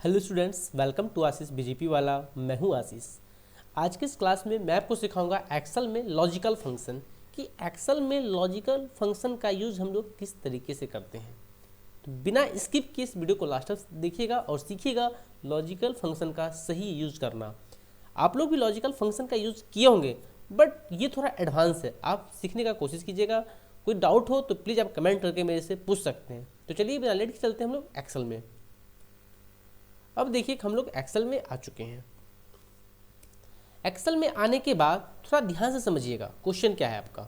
Hello students, welcome to Ashish BJP वाला। मैं हूं आशीष। आज के इस क्लास में मैं आपको सिखाऊंगा एक्सेल में लॉजिकल फंक्शन कि एक्सेल में लॉजिकल फंक्शन का यूज़ हम लोग किस तरीके से करते हैं। तो बिना स्किप किए इस वीडियो को लास्ट तक देखिएगा और सीखिएगा लॉजिकल फंक्शन का सही यूज़ करना। आप लोग भी लॉजिकल फंक्शन का यूज़ किए होंगे, बट ये थोड़ा एडवांस है, आप सीखने का कोशिश कीजिएगा। कोई डाउट हो तो प्लीज़ आप कमेंट करके मेरे से पूछ सकते हैं। तो चलिए बिना लेट के चलते हैं हम लोग एक्सेल में। अब देखिए कि हम लोग एक्सेल में आ चुके हैं। एक्सेल में आने के बाद थोड़ा ध्यान से समझिएगा क्वेश्चन क्या है आपका,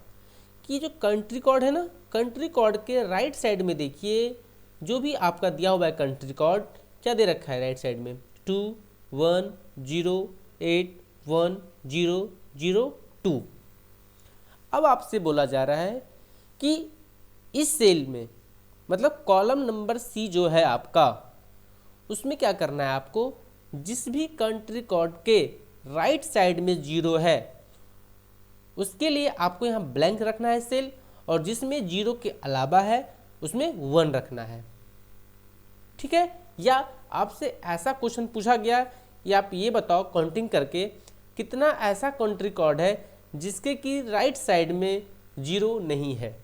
कि जो कंट्री कोड है ना, कंट्री कोड के राइट साइड में देखिए जो भी आपका दिया हुआ है कंट्री कोड क्या दे रखा है राइट साइड में 21081002। अब आपसे बोला जा रहा है कि इस सेल में मतलब कॉलम नंबर सी जो है आपका, उसमें क्या करना है आपको, जिस भी कंट्री कोड के राइट साइड में 0 है उसके लिए आपको यहाँ ब्लैंक रखना है सेल, और जिसमें 0 के अलावा है उसमें 1 रखना है। ठीक है। या आपसे ऐसा क्वेश्चन पूछा गया या आप ये बताओ काउंटिंग करके कितना ऐसा कंट्री कोड है जिसके कि राइट साइड में 0 नहीं है।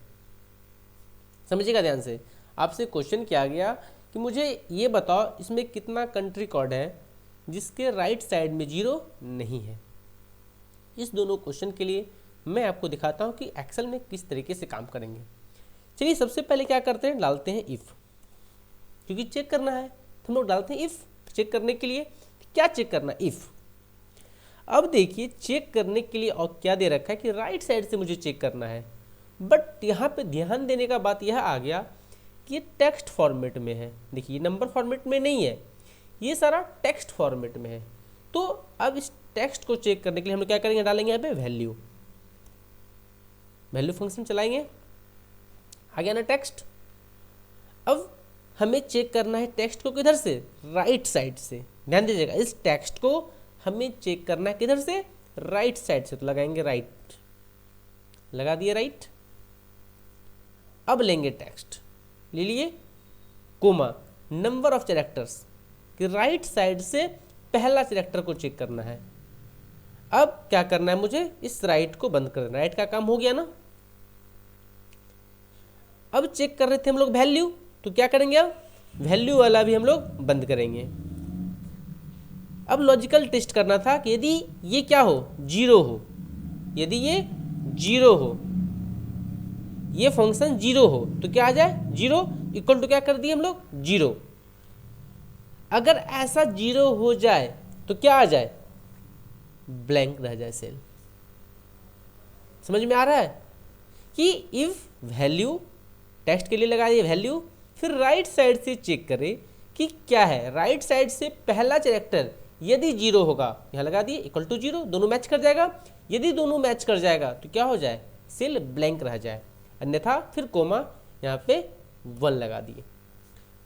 समझिएगा ध्यान से, आपसे क्वेश्चन किया गया कि मुझे ये बताओ इसमें कितना कंट्री कोड है जिसके राइट साइड में 0 नहीं है। इस दोनों क्वेश्चन के लिए मैं आपको दिखाता हूँ कि एक्सेल में किस तरीके से काम करेंगे। चलिए सबसे पहले क्या करते हैं, डालते हैं इफ़, क्योंकि चेक करना है तो हम लोग डालते हैं इफ़। चेक करने के लिए क्या चेक करना है, इफ़। अब देखिए चेक करने के लिए और क्या दे रखा है कि राइट साइड से मुझे चेक करना है, बट यहाँ पे ध्यान देने का बात यह आ गया कि ये टेक्स्ट फॉर्मेट में है। देखिए ये नंबर फॉर्मेट में नहीं है, ये सारा टेक्स्ट फॉर्मेट में है। तो अब इस टेक्स्ट को चेक करने के लिए हम लोग क्या करेंगे, डालेंगे यहाँ पे वैल्यू, वैल्यू फंक्शन चलाएंगे। आ गया ना टेक्स्ट। अब हमें चेक करना है टेक्स्ट को किधर से, राइट साइड से। ध्यान दीजिएगा, इस टेक्स्ट को हमें चेक करना है किधर से, राइट साइड से। तो लगाएंगे राइट, लगा दिए राइट। अब लेंगे टेक्स्ट, ले लिए कोमा, नंबर ऑफ कैरेक्टर्स कि राइट साइड से पहला कैरेक्टर को चेक करना है। अब क्या करना है, मुझे इस राइट को बंद कर देना। राइट का काम हो गया ना। अब चेक कर रहे थे हम लोग वैल्यू, तो क्या करेंगे, अब वैल्यू वाला भी हम लोग बंद करेंगे। अब लॉजिकल टेस्ट करना था कि यदि ये क्या हो, 0 हो, यदि ये 0 हो, ये फंक्शन 0 हो तो क्या आ जाए, 0 इक्वल टू क्या कर दिए हम लोग, 0। अगर ऐसा 0 हो जाए तो क्या आ जाए, ब्लैंक रह जाए सेल। समझ में आ रहा है कि इफ वैल्यू, टेक्स्ट के लिए लगा दिए वैल्यू, फिर राइट साइड से चेक करें कि क्या है। राइट साइड से पहला कैरेक्टर यदि 0 होगा, यहाँ लगा दिए इक्वल टू 0, दोनों मैच कर जाएगा। यदि दोनों मैच कर जाएगा तो क्या हो जाए, सेल ब्लैंक रह जाए। अन्यथा फिर कोमा यहाँ पे 1 लगा दिए,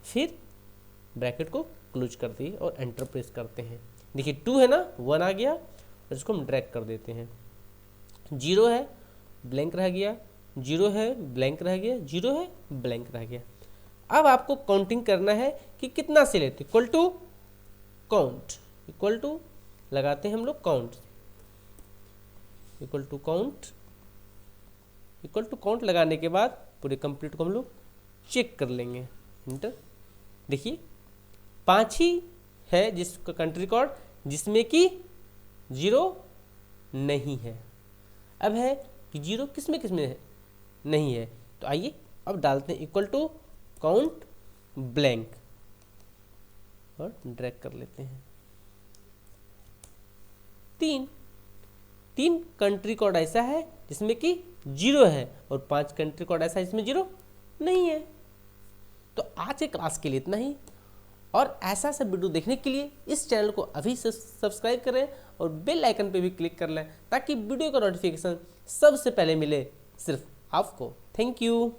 फिर ब्रैकेट को क्लोज कर दिए और एंटर प्रेस करते हैं। देखिए 2 है ना, 1 आ गया और इसको हम ड्रैग कर देते हैं। 0 है, ब्लैंक रह गया, 0 है, ब्लैंक रह गया, 0 है, ब्लैंक रह गया। अब आपको काउंटिंग करना है कि कितना सेल है, तो equal to count, equal to लगाते हैं हम लोग count, equal to count, equal to count लगाने के बाद पूरे कंप्लीट को हम लोग चेक कर लेंगे। इंटर। देखिए 5 ही है जिसका कंट्री कोड जिसमें कि 0 नहीं है। अब है कि 0 किसमें किसमें है, नहीं है। तो आइए अब डालते हैं इक्वल टू काउंट ब्लैंक और ड्रैग कर लेते हैं। 3 कंट्री कोड ऐसा है जिसमें कि 0 है और 5 कंट्री कोड ऐसा है जिसमें 0 नहीं है। तो आज के क्लास के लिए इतना ही, और ऐसा सब वीडियो देखने के लिए इस चैनल को अभी से सब्सक्राइब करें और बेल आइकन पे भी क्लिक कर लें ताकि वीडियो का नोटिफिकेशन सबसे पहले मिले सिर्फ आपको। Thank you.